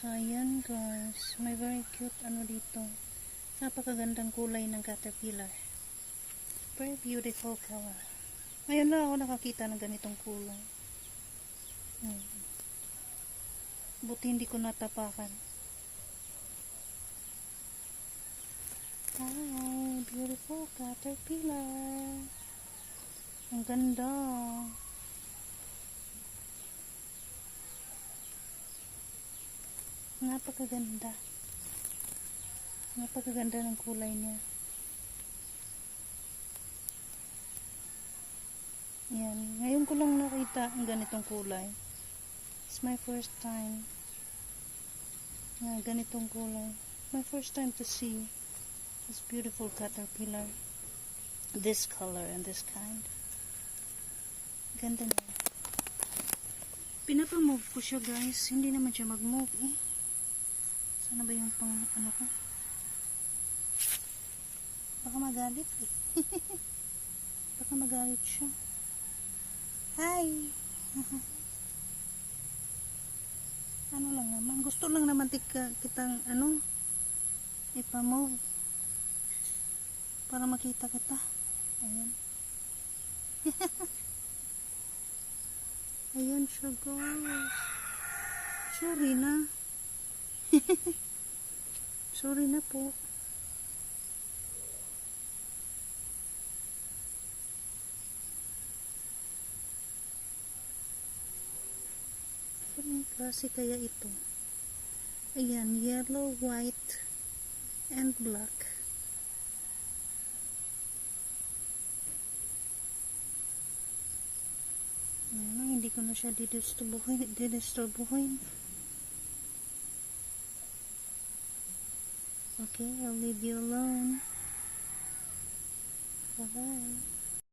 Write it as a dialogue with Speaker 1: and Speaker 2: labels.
Speaker 1: So, ayan guys. May very cute ano dito. Napakagandang kulay ng caterpillar. Very beautiful color. Ngayon lang ako nakakita ng ganitong kulay. Buti hindi ko natapakan. Wow, beautiful caterpillar. Ang ganda. Napakaganda. Napakaganda ng kulay niya. Yan. Ngayon ko lang nakita ang ganitong kulay. It's my first time na ganitong kulay. My first time to see this beautiful caterpillar. This color and this kind. Ganda niya. Pinapamove ko siya guys. Hindi naman siya mag-move eh. Sana ba yung pang ano ko? Baka magalit eh. Baka magalit siya. Hi! Ano lang naman. Gusto lang naman kitang ano ipamove para makita kita. Ayan. Ayan siya guys. Sorry na. Sorry na po. Anong klase kaya ito? Ayan, yellow, white, and black. Ayan, hindi ko na siya didisturbuhin. Okay, I'll leave you alone.